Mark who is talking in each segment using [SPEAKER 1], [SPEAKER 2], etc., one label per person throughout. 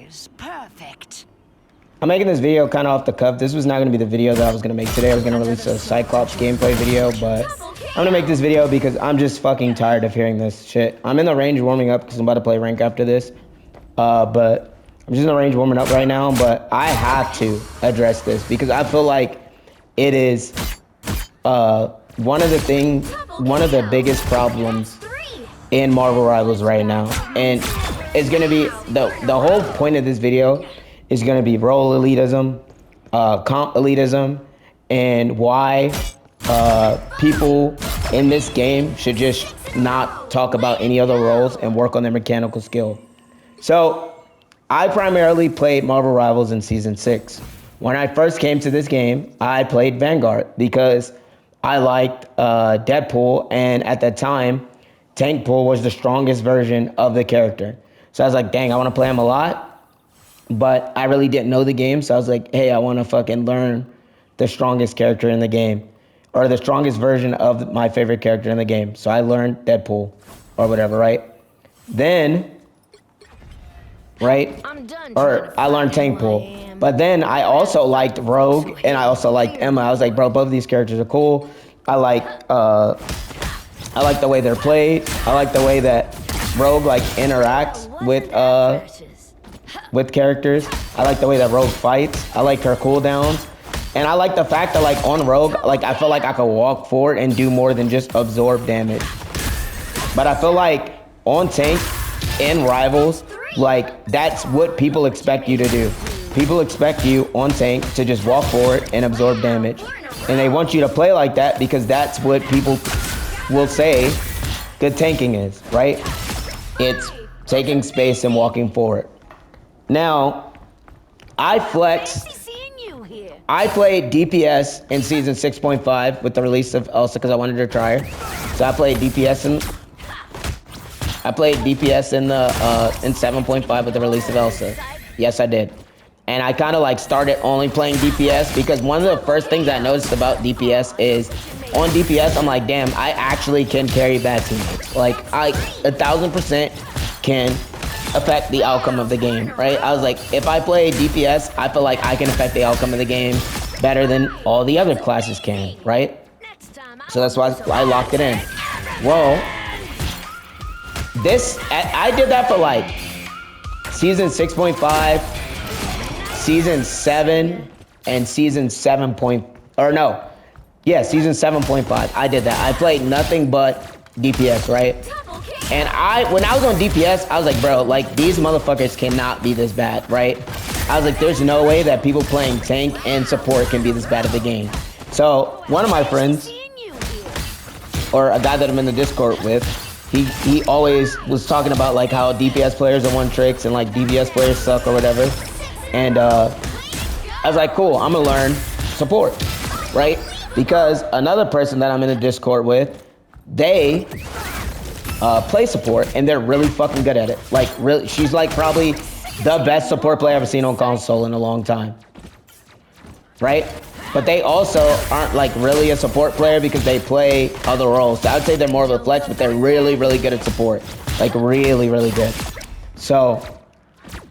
[SPEAKER 1] eyes. Perfect.
[SPEAKER 2] I'm making this video kind of off the cuff. This was not going to be the video that I was going to make today. I was going to release a Cyclops gameplay video, but I'm going to make this video because I'm just fucking tired of hearing this shit. I'm in the range warming up because I'm about to play rank after this. But I'm just in the range warming up right now, but I have to address this because I feel like it is one of the biggest problems in Marvel Rivals right now. And it's going to be, the whole point of this video is going to be role elitism, comp elitism, and why people in this game should just not talk about any other roles and work on their mechanical skill. So I primarily played Marvel Rivals in Season 6. When I first came to this game, I played Vanguard because I liked Deadpool, and at that time, Tankpool was the strongest version of the character. So I was like, dang, I want to play him a lot. But I really didn't know the game, so I was like, hey, I want to fucking learn the strongest character in the game, or the strongest version of my favorite character in the game. So I learned Deadpool, or whatever, right? Then, right, or I learned Tankpool. But then I also liked Rogue, and I also liked Emma. I was like, bro, both of these characters are cool. I like the way they're played. I like the way that Rogue like interacts with characters. I like the way that Rogue fights. I like her cooldowns. And I like the fact that like on Rogue, like I feel like I could walk forward and do more than just absorb damage. But I feel like on Tank, in Rivals, like that's what people expect you to do. People expect you on Tank to just walk forward and absorb damage. And they want you to play like that because that's what people will say good tanking is, right? It's taking space and walking forward. Now, I played DPS in Season 6.5 with the release of Elsa because I wanted to try her. So I played DPS in the in 7.5 with the release of Elsa. Yes, I did. And I kind of like started only playing DPS because one of the first things I noticed about DPS is on DPS, I'm like, damn, I actually can carry bad teammates. Like, I 1,000% can affect the outcome of the game, right? I was like, if I play DPS, I feel like I can affect the outcome of the game better than all the other classes can, right? So that's why I locked it in. Well, I did that for like Season 6.5, Season 7, and Season 7. Season 7.5. I did that. I played nothing but DPS, right? And when I was on DPS, I was like, bro, like these motherfuckers cannot be this bad, right? I was like, there's no way that people playing tank and support can be this bad at the game. So one of my friends, or a guy that I'm in the Discord with, he always was talking about like how DPS players are one tricks and like DPS players suck or whatever. And I was like, cool, I'm gonna learn support, right? Because another person that I'm in the Discord with, they play support and they're really fucking good at it. Like really, she's like probably the best support player I've ever seen on console in a long time, right? But they also aren't like really a support player because they play other roles. So I would say they're more of a flex, but they're really, really good at support. Like really, really good. So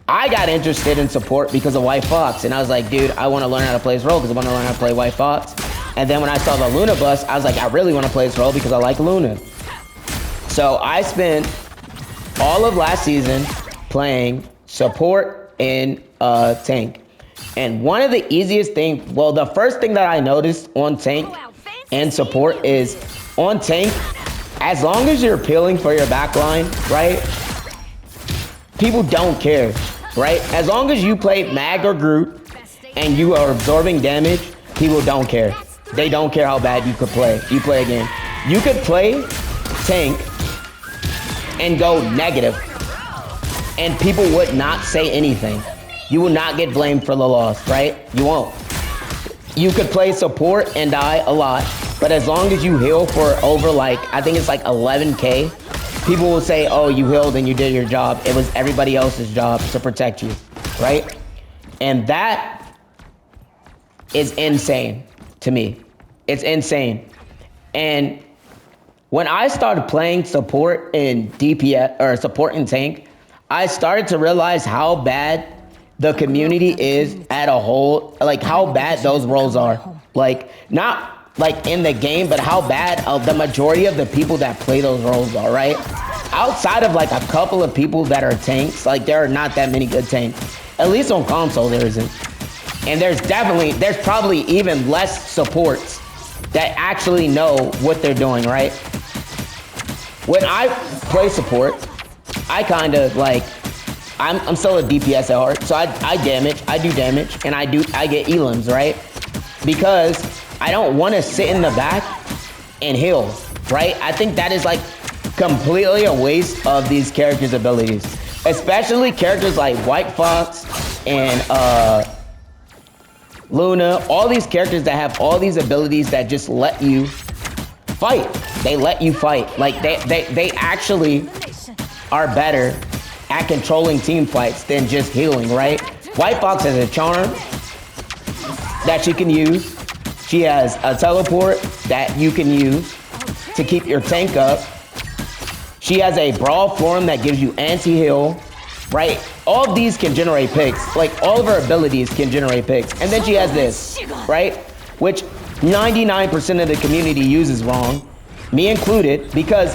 [SPEAKER 2] I got interested in support because of White Fox, and I was like, dude, I want to learn how to play this role because I want to learn how to play White Fox. And then when I saw the Luna bus, I was like, I really want to play this role because I like Luna. So I spent all of last season playing support in tank. And one of the easiest things, well, the first thing that I noticed on tank and support is on tank, as long as you're peeling for your backline, right? People don't care, right? As long as you play Mag or Groot and you are absorbing damage, people don't care. They don't care how bad you could play. You play a game. You could play tank and go negative, and people would not say anything. You will not get blamed for the loss, right? You won't. You could play support and die a lot, but as long as you heal for over like, I think it's like 11K, people will say, oh, you healed and you did your job. It was everybody else's job to protect you, right? And that is insane to me. It's insane. And when I started playing support in DPS or support in tank, I started to realize how bad the community is at a whole, like how bad those roles are. Like, not like in the game, but how bad the majority of the people that play those roles are, right? Outside of like a couple of people that are tanks, like there are not that many good tanks. At least on console there isn't. And there's probably even less supports that actually know what they're doing, right? When I play support, I kind of like, I'm still a DPS at heart, so I do damage, and I get elims, right? Because I don't want to sit in the back and heal, right? I think that is like completely a waste of these characters' abilities, especially characters like White Fox and Luna, all these characters that have all these abilities that just let you fight. They let you fight. Like they actually are better at controlling team fights than just healing, right? White Fox has a charm that she can use. She has a teleport that you can use to keep your tank up. She has a brawl form that gives you anti-heal, right? All of these can generate picks. Like, all of her abilities can generate picks. And then she has this, right? Which 99% of the community uses wrong, me included, because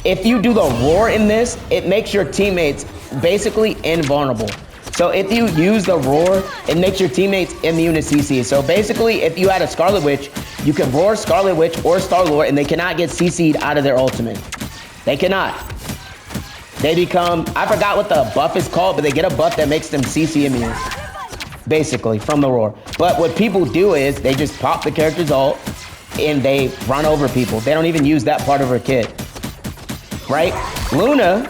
[SPEAKER 2] if you do the roar in this, it makes your teammates basically invulnerable. So if you use the roar, it makes your teammates immune to CC. So basically, if you had a Scarlet Witch, you can roar Scarlet Witch or Star-Lord, and they cannot get CC'd out of their ultimate. They cannot. They become, I forgot what the buff is called, but they get a buff that makes them CC immune, basically, from the roar. But what people do is they just pop the character's ult and they run over people. They don't even use that part of her kit, right? Luna,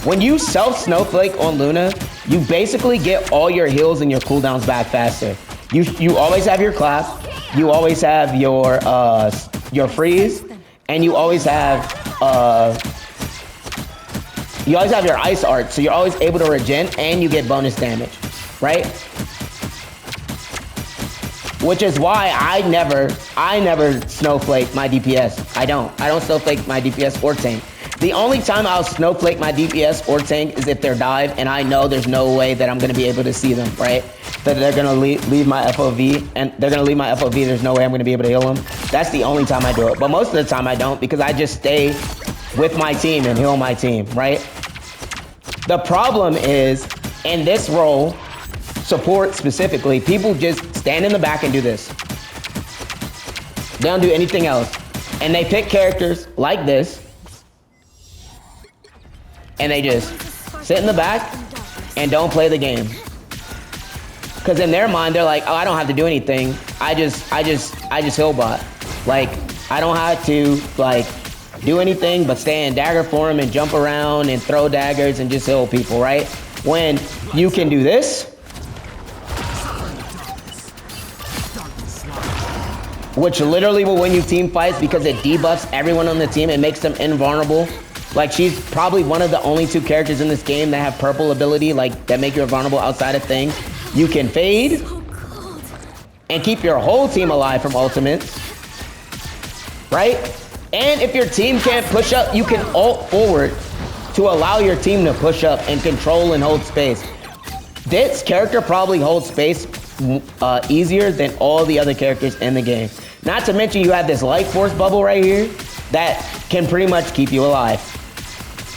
[SPEAKER 2] when you self-snowflake on Luna, you basically get all your heals and your cooldowns back faster. You always have your clap, you always have your freeze, and you always have your ice art, so you're always able to regen and you get bonus damage, right? Which is why I never snowflake my DPS. I don't snowflake my DPS or tank. The only time I'll snowflake my DPS or tank is if they're dive and I know there's no way that I'm gonna be able to see them, right? That they're gonna leave my FOV, and they're gonna leave my FOV, there's no way I'm gonna be able to heal them. That's the only time I do it. But most of the time I don't, because I just stay with my team and heal my team, right? The problem is, in this role, support specifically, people just stand in the back and do this. They don't do anything else. And they pick characters like this, and they just sit in the back and don't play the game. Because in their mind, they're like, oh, I don't have to do anything. I just heal bot. Like, I don't have to, like, do anything but stay in dagger form and jump around and throw daggers and just heal people, right? When you can do this, which literally will win you team fights because it debuffs everyone on the team and makes them invulnerable. Like, she's probably one of the only 2 characters in this game that have purple ability, like, that make you invulnerable outside of thing. You can fade and keep your whole team alive from ultimates, right? And if your team can't push up, you can ult forward to allow your team to push up and control and hold space. This character probably holds space easier than all the other characters in the game. Not to mention you have this life force bubble right here that can pretty much keep you alive.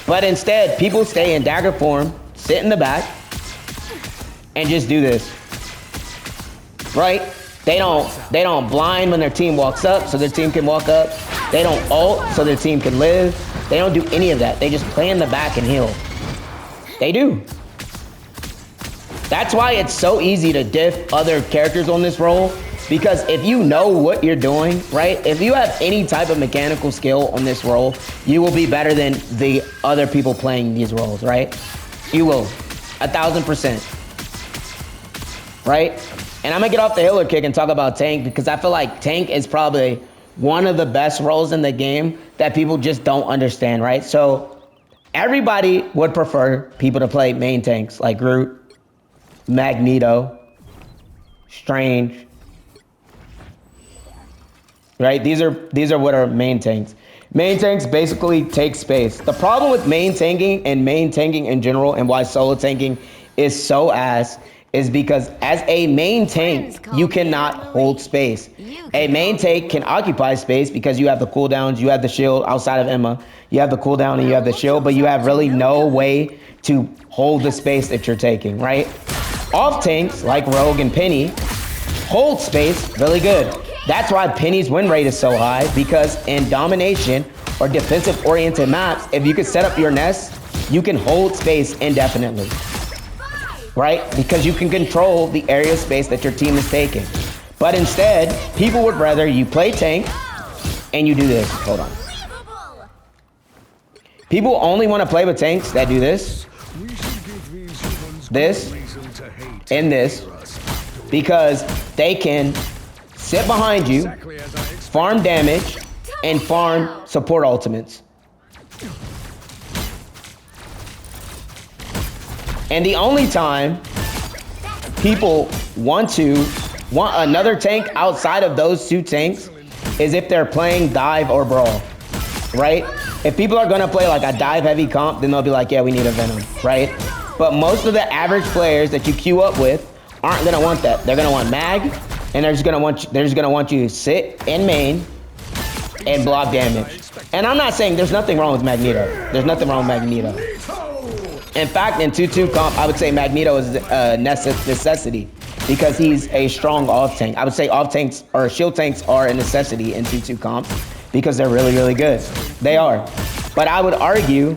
[SPEAKER 2] But instead, people stay in dagger form, sit in the back, and just do this, right? They don't blind when their team walks up, so their team can walk up. They don't ult, so their team can live. They don't do any of that. They just play in the back and heal. They do. That's why it's so easy to diff other characters on this role, because if you know what you're doing, right? If you have any type of mechanical skill on this role, you will be better than the other people playing these roles, right? You will, 1,000%, right? And I'm gonna get off the healer kick and talk about tank, because I feel like tank is probably one of the best roles in the game that people just don't understand, right? So everybody would prefer people to play main tanks like Groot, Magneto, Strange, right? These are what are main tanks. Main tanks basically take space. The problem with main tanking and main tanking in general, and why solo tanking is so ass is because as a main tank, you cannot hold space. A main tank can occupy space because you have the cooldowns, you have the shield outside of Emma, you have the cooldown and you have the shield, but you have really no way to hold the space that you're taking, right? Off tanks like Rogue and Penny hold space really good. That's why Penny's win rate is so high, because in domination or defensive oriented maps, if you can set up your nest, you can hold space indefinitely. Right? Because you can control the area of space that your team is taking. But instead, people would rather you play tank and you do this. Hold on. People only want to play with tanks that do this, and this, because they can sit behind you, farm damage, and farm support ultimates. And the only time people want another tank outside of those two tanks is if they're playing dive or brawl, right? If people are gonna play like a dive heavy comp, then they'll be like, yeah, we need a Venom, right? But most of the average players that you queue up with aren't gonna want that. They're gonna want mag, and they're just gonna want you to sit in main and block damage. And I'm not saying there's nothing wrong with Magneto. There's nothing wrong with Magneto. In fact, in 2-2 comp, I would say Magneto is a necessity because he's a strong off tank. I would say off tanks or shield tanks are a necessity in 2-2 comp because they're really, really good. They are. But I would argue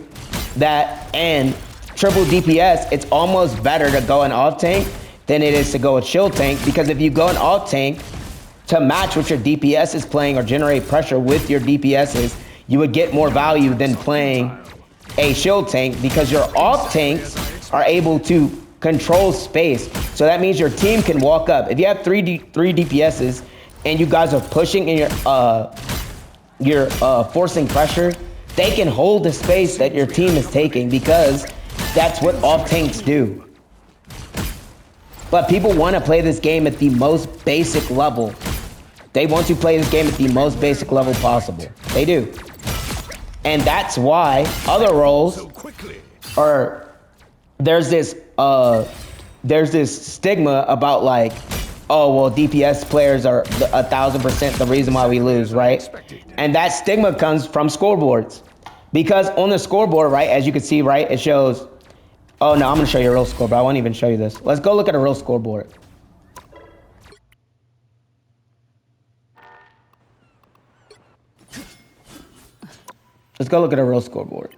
[SPEAKER 2] that in triple DPS, it's almost better to go an off tank than it is to go a shield tank, because if you go an off tank to match what your DPS is playing or generate pressure with your DPSs, you would get more value than playing a shield tank, because your off tanks are able to control space. So that means your team can walk up. If you have three DPSs and you guys are pushing and you're forcing pressure, they can hold the space that your team is taking, because that's what off tanks do. But people want to play this game at the most basic level. They want to play this game at the most basic level possible. They do. And that's why other roles are, there's this stigma about like, oh, well, DPS players are 1,000% the reason why we lose, right? And that stigma comes from scoreboards. Because on the scoreboard, right, as you can see, right, it shows, oh no, I'm gonna show you a real scoreboard. I won't even show you this. Let's go look at a real scoreboard. Let's go look at a real scoreboard.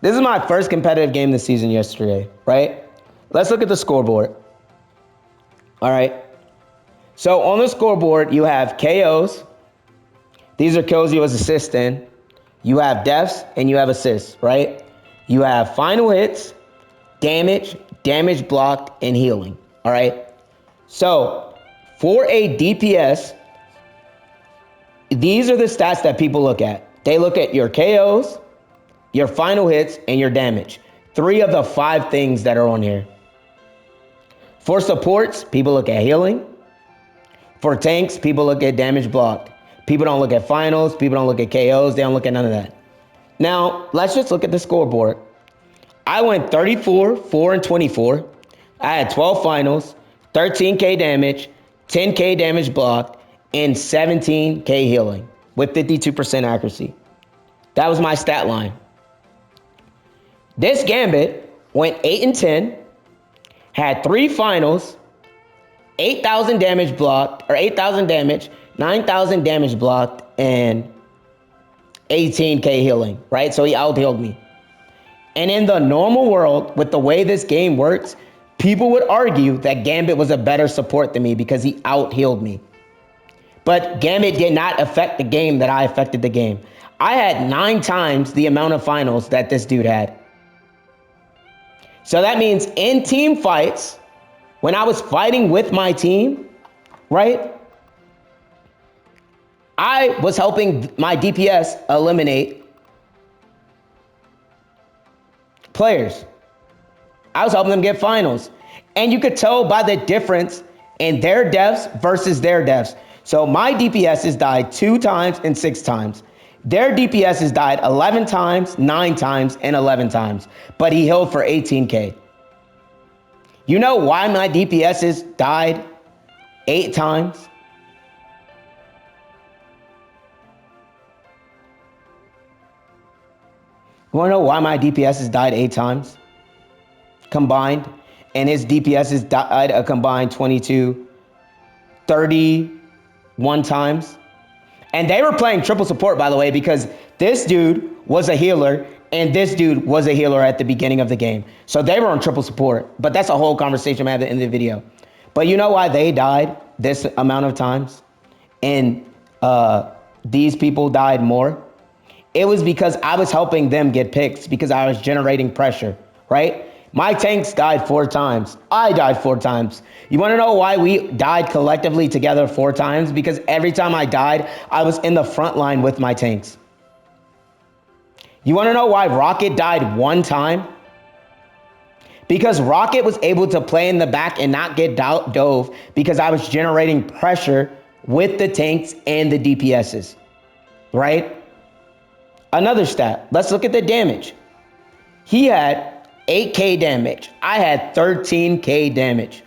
[SPEAKER 2] This is my first competitive game this season yesterday, right? Let's look at the scoreboard. All right. So on the scoreboard, you have KOs. These are kills you was assist in. You have deaths and you have assists, right? You have final hits, damage, damage blocked, and healing, all right? So for a DPS, these are the stats that people look at. They look at your KOs, your final hits, and your damage. 3 of the 5 things that are on here. For supports, people look at healing. For tanks, people look at damage blocked. People don't look at finals. People don't look at KOs. They don't look at none of that. Now, let's just look at the scoreboard. I went 34, 4, and 24. I had 12 finals, 13K damage, 10K damage blocked, and 17K healing with 52% accuracy. That was my stat line. This Gambit went 8 and 10, had 3 finals, 8,000 damage blocked, or 8,000 damage, 9,000 damage blocked, and 18K healing, right? So he out-healed me. And in the normal world, with the way this game works, people would argue that Gambit was a better support than me because he out-healed me. But Gambit did not affect the game that I affected the game. I had 9 times the amount of finals that this dude had. So that means in team fights, when I was fighting with my team, right? I was helping my DPS eliminate players. I was helping them get finals. And you could tell by the difference in their deaths versus their deaths. So my DPSs died 2 times and 6 times. Their DPS has died 11 times, 9 times, and 11 times, but he healed for 18K. You know why my DPSs died 8 times? You wanna know why my DPSs died 8 times? Combined, and his DPSs died a combined 22, 31 times. And they were playing triple support, by the way, because this dude was a healer and this dude was a healer at the beginning of the game. So they were on triple support, but that's a whole conversation I have at the end of the video. But you know why they died this amount of times and these people died more? It was because I was helping them get picks because I was generating pressure, right? My tanks died 4 times. I died 4 times. You want to know why we died collectively together 4 times? Because every time I died, I was in the front line with my tanks. You want to know why Rocket died 1 time? Because Rocket was able to play in the back and not get dove because I was generating pressure with the tanks and the DPSs, right? Another stat, let's look at the damage. He had 8K damage. I had 13K damage.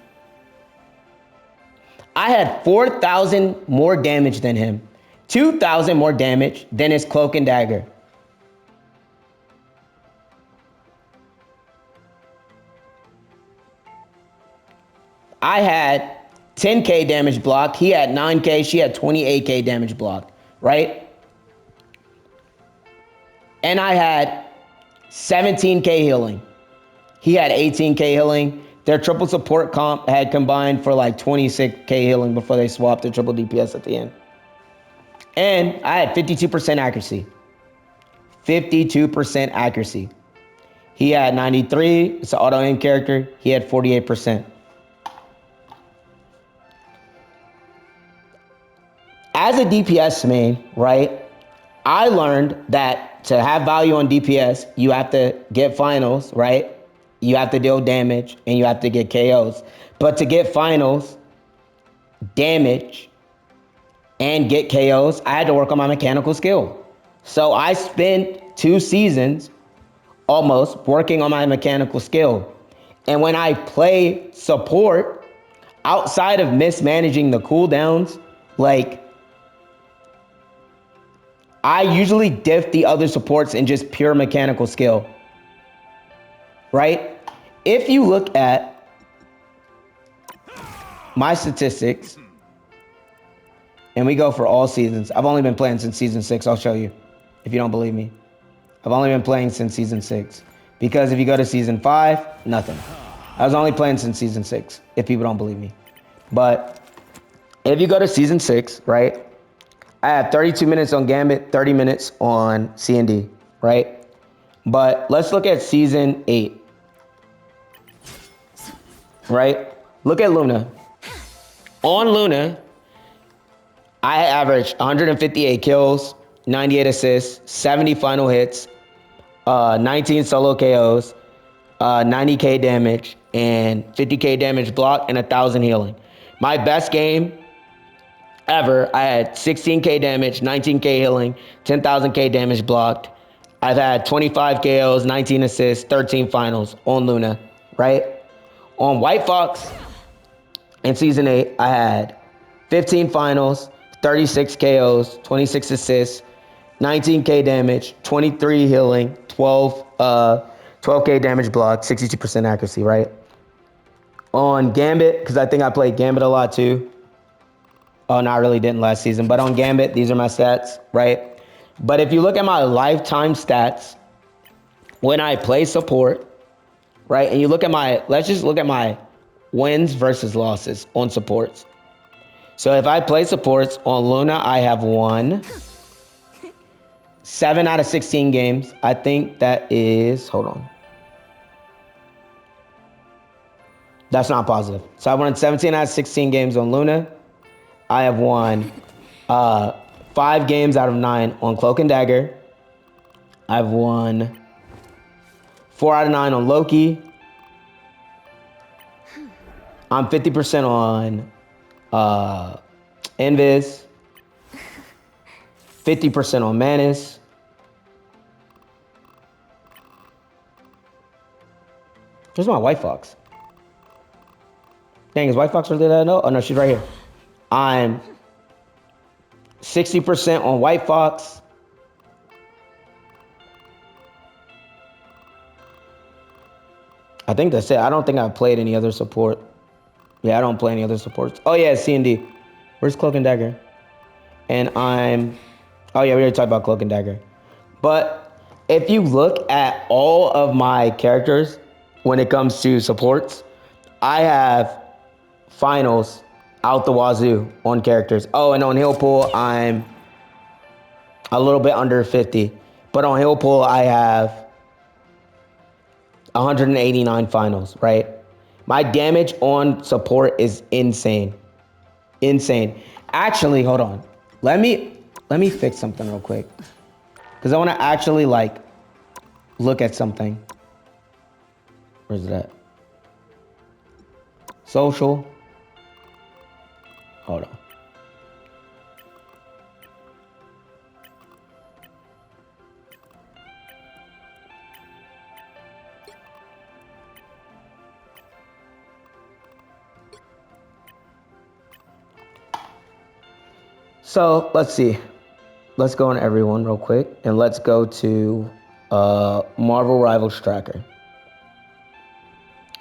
[SPEAKER 2] I had 4,000 more damage than him. 2,000 more damage than his cloak and dagger. I had 10K damage block. He had 9K. She had 28K damage block, right? And I had 17K healing. He had 18K healing. Their triple support comp had combined for like 26K healing before they swapped the triple DPS at the end. And I had 52% accuracy. 52% accuracy. He had 93. It's an auto aim character. He had 48%. As a DPS main, right, I learned that to have value on DPS, you have to get finals, right? You have to deal damage and you have to get KOs. But to get finals, damage, and get KOs, I had to work on my mechanical skill. So I spent 2 seasons almost working on my mechanical skill. And when I play support, outside of mismanaging the cooldowns, like I usually diff the other supports in just pure mechanical skill, right? If you look at my statistics, and we go for all seasons, I've only been playing since season 6, I'll show you, if you don't believe me. I've only been playing since season 6, because if you go to season 5, nothing. I was only playing since season 6, if people don't believe me. But if you go to season 6, right, I have 32 minutes on Gambit, 30 minutes on C&D, right? But let's look at season 8, right? Look at Luna. On Luna, I averaged 158 kills, 98 assists, 70 final hits, 19 solo KOs, 90K damage, and 50K damage block, and 1,000 healing. My best game ever, I had 16K damage, 19K healing, 10,000K damage blocked. I've had 25 KOs, 19 assists, 13 finals on Luna, right? On White Fox in season 8, I had 15 finals, 36 KOs, 26 assists, 19K damage, 23 healing, 12K damage blocked, 62% accuracy, right? On Gambit, because I think I played Gambit a lot too. Oh, no, I really didn't last season. But on Gambit, these are my stats, right? But if you look at my lifetime stats, when I play support, right? And you look at let's just look at my wins versus losses on supports. So if I play supports on Luna, I have won 7 out of 16 games. I think that is, hold on. That's not positive. So I won 17 out of 16 games on Luna. I have won 5 games out of 9 on Cloak and Dagger. I've won 4 out of 9 on Loki. I'm 50% on Invis. 50% on Manus. Where's my White Fox? Dang, is White Fox really that? No? Oh, no, she's right here. I'm 60% on White Fox. I think that's it. I don't think I've played any other support. Yeah, I don't play any other supports. Oh, yeah, C&D. Where's Cloak and Dagger? And I'm... Oh, yeah, we already talked about Cloak and Dagger. But if you look at all of my characters when it comes to supports, I have finals out the wazoo on characters. Oh, and on Hill Pool, I'm a little bit under 50. But on Hill Pool, I have 189 finals, right? My damage on support is insane. Insane. Actually, hold on. Let me fix something real quick. Because I want to actually, like, look at something. Where's it at? Social. Hold on. So let's see. Let's go on everyone real quick, and let's go to Marvel Rivals Tracker.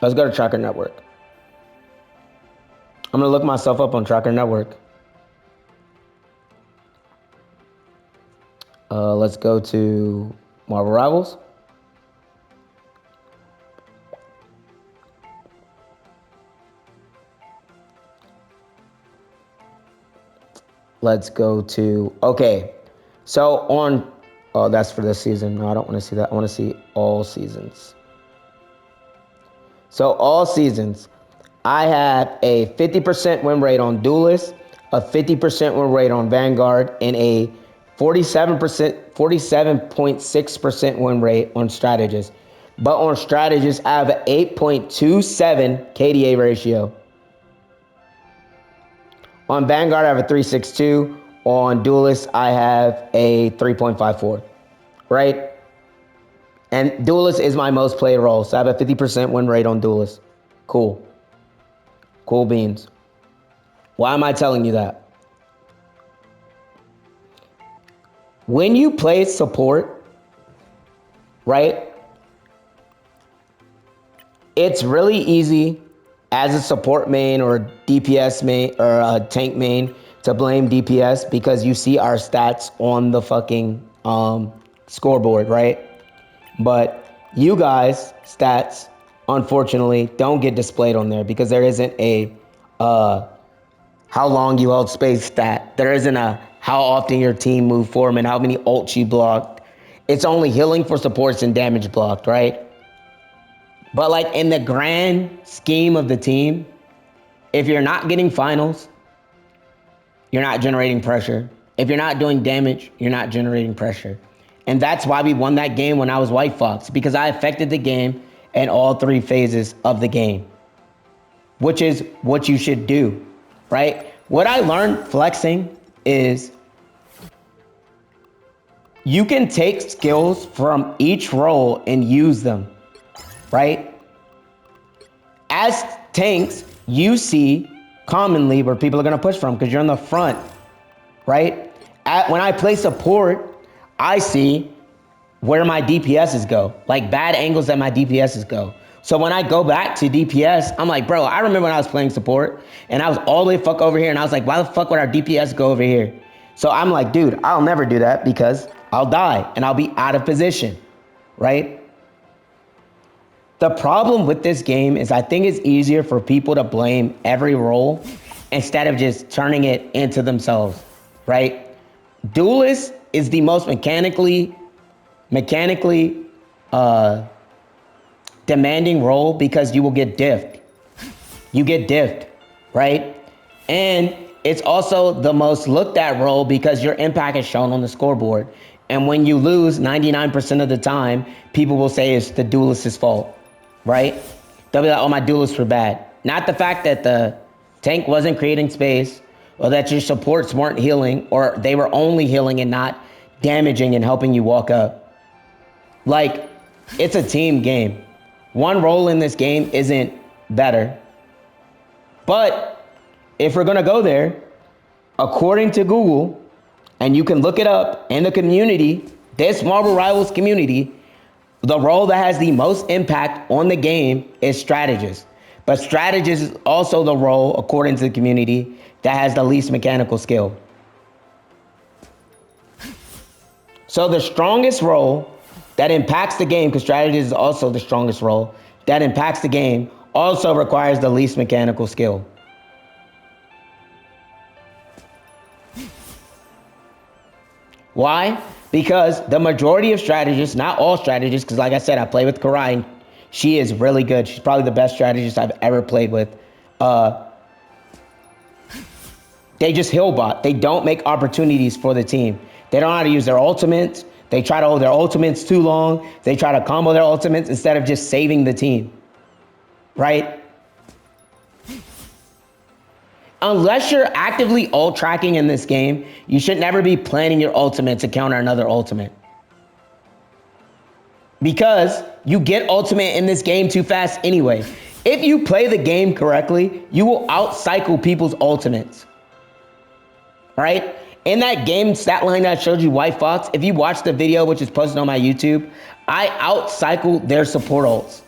[SPEAKER 2] Let's go to Tracker Network. I'm gonna look myself up on Tracker Network. Let's go to Marvel Rivals. Let's go to, okay. So on, oh, that's for this season. No, I don't want to see that. I want to see all seasons. So all seasons, I have a 50% win rate on Duelist, a 50% win rate on Vanguard, and a 47.6% win rate on Strategist. But on Strategist, I have an 8.27 KDA ratio. On Vanguard, I have a 3.62. On Duelist, I have a 3.54, right? And Duelist is my most played role, so I have a 50% win rate on Duelist. Cool. Cool beans. Why am I telling you that? When you play support, right, it's really easy as a support main or a DPS main or a tank main to blame DPS because you see our stats on the fucking scoreboard, right? But you guys' stats, unfortunately, don't get displayed on there because there isn't a how long you held space stat. There isn't a how often your team moved forward and how many ults you blocked. It's only healing for supports and damage blocked, right? But like in the grand scheme of the team, if you're not getting finals, you're not generating pressure. If you're not doing damage, you're not generating pressure. And that's why we won that game when I was White Fox, because I affected the game in all three phases of the game, which is what you should do, right? What I learned flexing is you can take skills from each role and use them, right? As tanks, you see commonly where people are gonna push from because you're in the front, right? When I play support, I see where my DPSs go, like bad angles that my DPSs go. So when I go back to DPS, I'm like, bro, I remember when I was playing support and I was all the way fuck over here and I was like, why the fuck would our DPS go over here? So I'm like, dude, I'll never do that because I'll die and I'll be out of position, right? The problem with this game is I think it's easier for people to blame every role instead of just turning it into themselves, right? Duelist is the most mechanically demanding role because you will get diffed. You get diffed, right? And it's also the most looked at role because your impact is shown on the scoreboard. And when you lose 99% of the time, people will say it's the duelist's fault, right? They'll be like, oh, my duelists were bad. Not the fact that the tank wasn't creating space or that your supports weren't healing, or they were only healing and not damaging and helping you walk up. Like, it's a team game. One role in this game isn't better. But if we're gonna go there, according to Google, and you can look it up in the community, this Marvel Rivals community, the role that has the most impact on the game is strategist. But strategist is also the role, according to the community, that has the least mechanical skill. So the strongest role that impacts the game, because strategist is also the strongest role, that impacts the game, also requires the least mechanical skill. Why? Because the majority of strategists, not all strategists, because like I said, I play with Karai. She is really good. She's probably the best strategist I've ever played with. They just heal bot. They don't make opportunities for the team. They don't know how to use their ultimates. They try to hold their ultimates too long. They try to combo their ultimates instead of just saving the team. Right? Unless you're actively ult tracking in this game, you should never be planning your ultimate to counter another ultimate. Because you get ultimate in this game too fast anyway. If you play the game correctly, you will outcycle people's ultimates. Right? In that game stat line that I showed you, White Fox, if you watch the video, which is posted on my YouTube, I outcycled their support ults.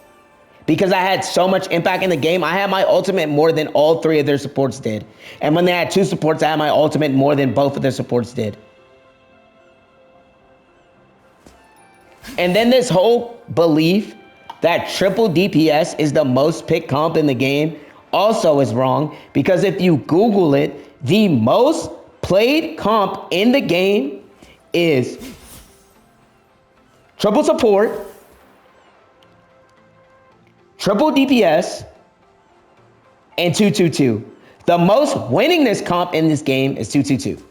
[SPEAKER 2] Because I had so much impact in the game, I had my ultimate more than all three of their supports did. And when they had two supports, I had my ultimate more than both of their supports did. And then this whole belief that triple DPS is the most picked comp in the game also is wrong. Because if you Google it, the most played comp in the game is triple support, triple DPS, and 222. The most winningest comp in this game is 222.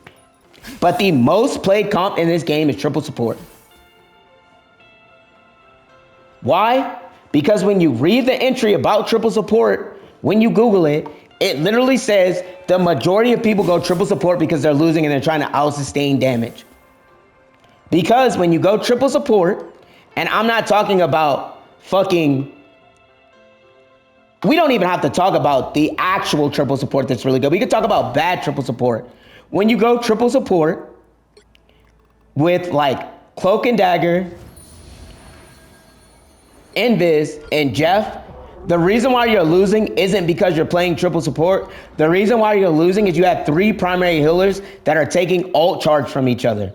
[SPEAKER 2] But the most played comp in this game is triple support. Why? Because when you read the entry about triple support, when you Google it, it literally says the majority of people go triple support because they're losing and they're trying to out-sustain damage. Because when you go triple support, and I'm not talking about fucking... We don't even have to talk about the actual triple support that's really good. We can talk about bad triple support. When you go triple support with like Cloak and Dagger, Invis, and Jeff, the reason why you're losing isn't because you're playing triple support. The reason why you're losing is you have three primary healers that are taking ult charge from each other.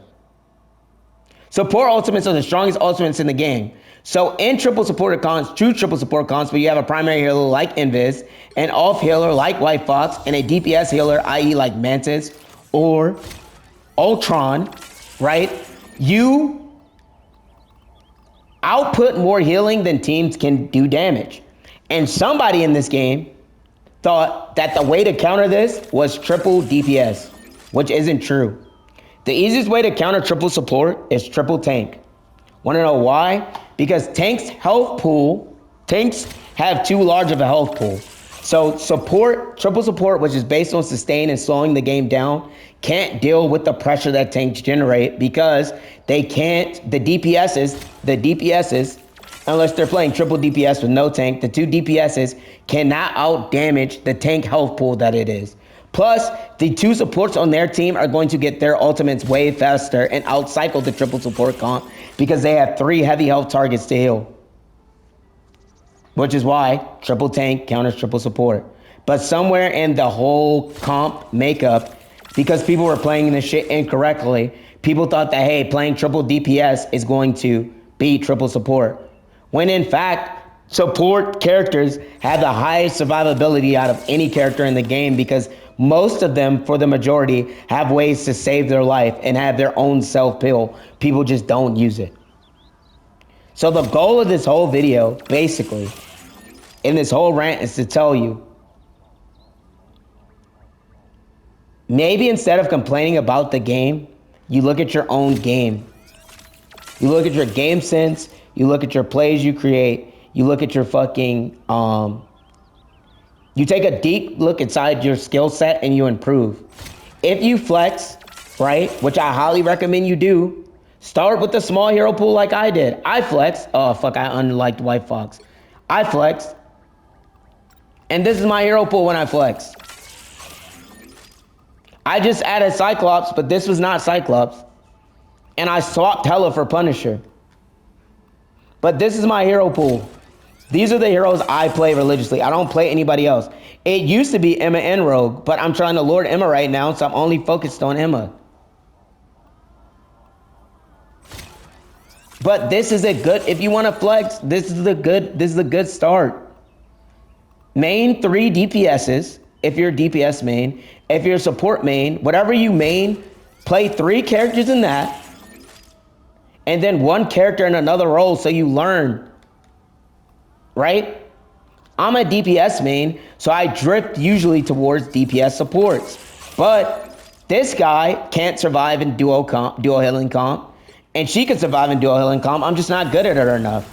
[SPEAKER 2] Support ultimates are the strongest ultimates in the game. So in triple support cons, true triple support cons, but you have a primary healer like Invis, an off healer like White Fox, and a DPS healer, i.e. like Mantis or Ultron, right? You output more healing than teams can do damage. And somebody in this game thought that the way to counter this was triple DPS, which isn't true. The easiest way to counter triple support is triple tank. Want to know why? Because tanks' health pool, tanks have too large of a health pool. So support, triple support, which is based on sustain and slowing the game down, can't deal with the pressure that tanks generate because they can't, the DPSs, unless they're playing triple DPS with no tank, the two DPSs cannot out damage the tank health pool that it is. Plus, the two supports on their team are going to get their ultimates way faster and outcycle the triple support comp because they have three heavy health targets to heal. Which is why triple tank counters triple support. But somewhere in the whole comp makeup, because people were playing this shit incorrectly, people thought that, hey, playing triple DPS is going to beat triple support. When in fact, support characters have the highest survivability out of any character in the game because most of them, for the majority, have ways to save their life and have their own self-heal. People just don't use it. So the goal of this whole video, basically, in this whole rant is to tell you, maybe instead of complaining about the game, you look at your own game. You look at your game sense, you look at your plays you create, you look at your fucking, You take a deep look inside your skill set and you improve. If you flex, right, which I highly recommend you do, start with the small hero pool like I did. I flexed. Oh, fuck, I unliked White Fox. I flexed. And this is my hero pool when I flexed. I just added Cyclops, but this was not Cyclops. And I swapped Hela for Punisher. But this is my hero pool. These are the heroes I play religiously. I don't play anybody else. It used to be Emma and Rogue, but I'm trying to lord Emma right now, so I'm only focused on Emma. But this is a good, if you want to flex, this is a good start. Main 3 DPSs, if you're a DPS main. If you're a support main, whatever you main, play 3 characters in that. And then 1 character in another role so you learn. Right? I'm a DPS main, so I drift usually towards DPS supports. But this guy can't survive in duo healing comp, and she can survive in duo healing comp. I'm just not good at it enough.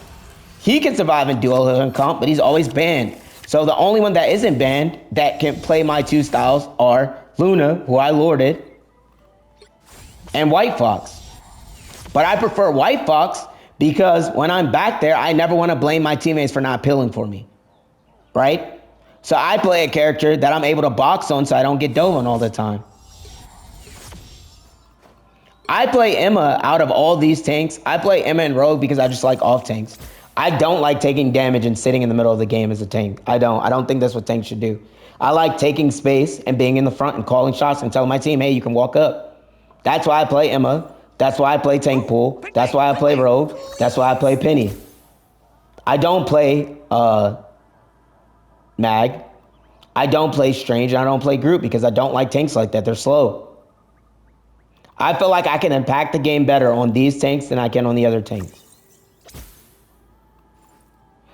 [SPEAKER 2] He can survive in duo healing comp, but he's always banned. So the only one that isn't banned that can play my 2 styles are Luna, who I lorded, and White Fox. But I prefer White Fox because when I'm back there, I never want to blame my teammates for not pilling for me, right? So I play a character that I'm able to box on so I don't get dove on all the time. I play Emma out of all these tanks. I play Emma and Rogue because I just like off tanks. I don't like taking damage and sitting in the middle of the game as a tank. I don't think that's what tanks should do. I like taking space and being in the front and calling shots and telling my team, hey, you can walk up. That's why I play Emma. That's why I play Tank Pool. That's why I play Rogue. That's why I play Penny. I don't play Mag. I don't play Strange. I don't play Group because I don't like tanks like that. They're slow. I feel like I can impact the game better on these tanks than I can on the other tanks.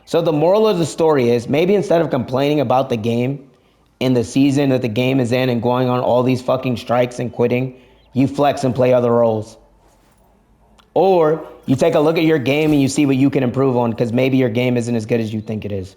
[SPEAKER 2] So the moral of the story is maybe instead of complaining about the game in the season that the game is in and going on all these fucking strikes and quitting, you flex and play other roles. Or you take a look at your game and you see what you can improve on because maybe your game isn't as good as you think it is.